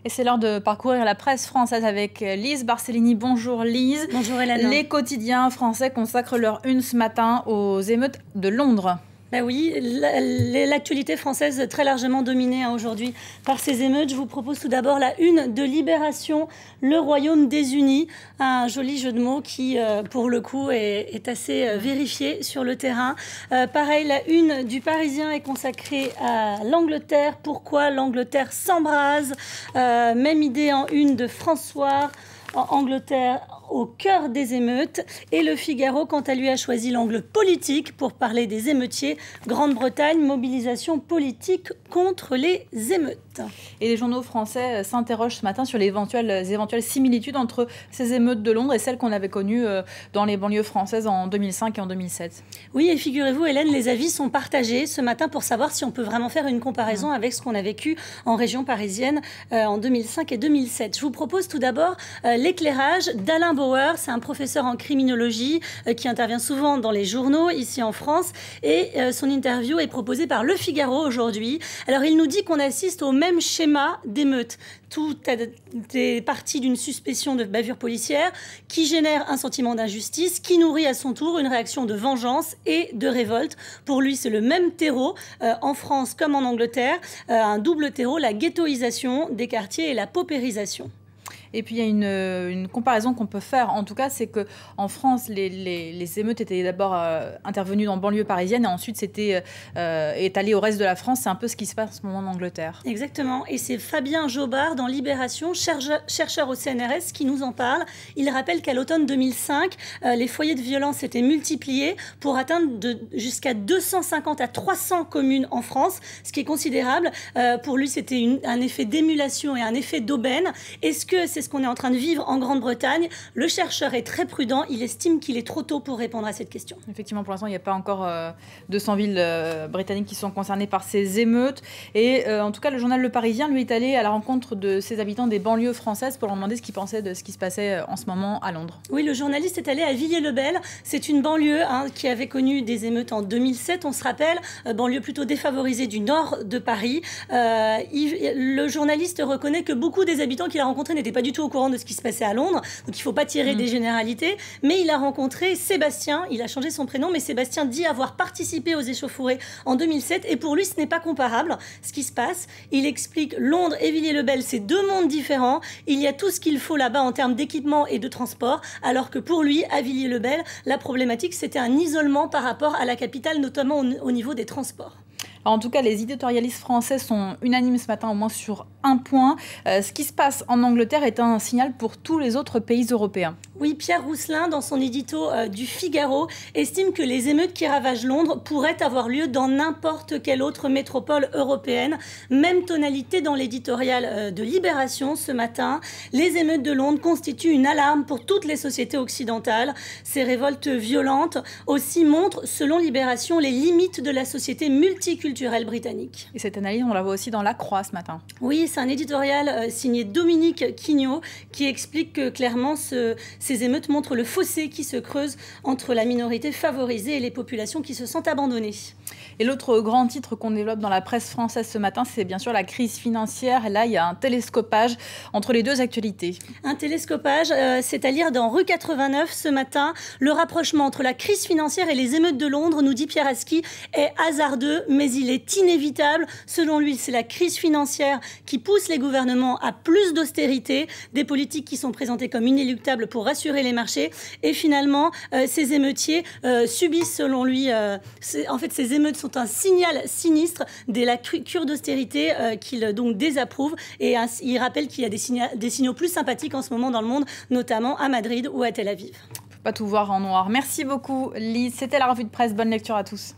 Et c'est l'heure de parcourir la presse française avec Lise Barcellini. Bonjour Lise. Bonjour Hélène. Les quotidiens français consacrent leur une ce matin aux émeutes de Londres. Ben oui, l'actualité française très largement dominée aujourd'hui par ces émeutes. Je vous propose tout d'abord la une de Libération, le Royaume des Unis. Un joli jeu de mots qui, pour le coup, est assez vérifié sur le terrain. Pareil, la une du Parisien est consacrée à l'Angleterre. Pourquoi l'Angleterre s'embrase? Même idée en une de François. En Angleterre, au cœur des émeutes. Et le Figaro, quant à lui, a choisi l'angle politique pour parler des émeutiers. Grande-Bretagne, mobilisation politique contre les émeutes. Et les journaux français s'interrogent ce matin sur les éventuelles similitudes entre ces émeutes de Londres et celles qu'on avait connues dans les banlieues françaises en 2005 et en 2007. Oui, et figurez-vous, Hélène, les avis sont partagés ce matin pour savoir si on peut vraiment faire une comparaison avec ce qu'on a vécu en région parisienne en 2005 et 2007. Je vous propose tout d'abord l'éclairage d'Alain Bauer. C'est un professeur en criminologie qui intervient souvent dans les journaux ici en France. Et son interview est proposée par Le Figaro aujourd'hui. Alors, il nous dit qu'on assiste au même schéma d'émeute. Tout est parti d'une suspicion de bavure policière qui génère un sentiment d'injustice, qui nourrit à son tour une réaction de vengeance et de révolte. Pour lui, c'est le même terreau en France comme en Angleterre, un double terreau, la ghettoisation des quartiers et la paupérisation. Et puis il y a une comparaison qu'on peut faire, en tout cas, c'est qu'en France, les émeutes étaient d'abord intervenues dans banlieue parisienne et ensuite c'était étalé au reste de la France. C'est un peu ce qui se passe en ce moment en Angleterre. Exactement. Et c'est Fabien Jobard dans Libération, chercheur au CNRS, qui nous en parle. Il rappelle qu'à l'automne 2005, les foyers de violence s'étaient multipliés pour atteindre jusqu'à 250 à 300 communes en France, ce qui est considérable. Pour lui, c'était un effet d'émulation et un effet d'aubaine. Est-ce que c'est ce qu'on est en train de vivre en Grande-Bretagne? Le chercheur est très prudent. Il estime qu'il est trop tôt pour répondre à cette question. Effectivement, pour l'instant, il n'y a pas encore 200 villes britanniques qui sont concernées par ces émeutes. Et en tout cas, le journal Le Parisien, lui, est allé à la rencontre de ses habitants des banlieues françaises pour leur demander ce qu'ils pensaient de ce qui se passait en ce moment à Londres. Oui, le journaliste est allé à Villiers-le-Bel. C'est une banlieue qui avait connu des émeutes en 2007, on se rappelle. Banlieue plutôt défavorisée du nord de Paris. Le journaliste reconnaît que beaucoup des habitants qu'il a rencontrés n'étaient pas du tout au courant de ce qui se passait à Londres, donc il ne faut pas tirer des généralités, mais il a rencontré Sébastien, il a changé son prénom, mais Sébastien dit avoir participé aux échauffourées en 2007, et pour lui ce n'est pas comparable ce qui se passe. Il explique Londres et Villiers-le-Bel, c'est deux mondes différents, il y a tout ce qu'il faut là-bas en termes d'équipement et de transport, alors que pour lui, à Villiers-le-Bel, la problématique c'était un isolement par rapport à la capitale, notamment au niveau des transports. En tout cas, les éditorialistes français sont unanimes ce matin, au moins sur un point. Ce qui se passe en Angleterre est un signal pour tous les autres pays européens. Oui, Pierre Rousselin, dans son édito du Figaro, estime que les émeutes qui ravagent Londres pourraient avoir lieu dans n'importe quelle autre métropole européenne. Même tonalité dans l'éditorial de Libération ce matin. Les émeutes de Londres constituent une alarme pour toutes les sociétés occidentales. Ces révoltes violentes aussi montrent, selon Libération, les limites de la société multiculturelle britannique. Et cette analyse, on la voit aussi dans La Croix ce matin. Oui, c'est un éditorial signé Dominique Quignot qui explique que clairement ces émeutes montrent le fossé qui se creuse entre la minorité favorisée et les populations qui se sentent abandonnées. Et l'autre grand titre qu'on développe dans la presse française ce matin, c'est bien sûr la crise financière. Et là, il y a un télescopage entre les deux actualités. Un télescopage, c'est à lire dans Rue 89 ce matin. Le rapprochement entre la crise financière et les émeutes de Londres, nous dit Pierre Aski, est hasardeux, mais il est inévitable. Selon lui, c'est la crise financière qui pousse les gouvernements à plus d'austérité, des politiques qui sont présentées comme inéluctables pour rassurer les marchés. Et finalement, ces émeutiers subissent, selon lui, en fait, ces émeutes sont un signal sinistre de la cure d'austérité qu'il donc désapprouve. Et il rappelle qu'il y a des signaux plus sympathiques en ce moment dans le monde, notamment à Madrid ou à Tel Aviv. Pas tout voir en noir. Merci beaucoup, Lise. C'était la revue de presse. Bonne lecture à tous.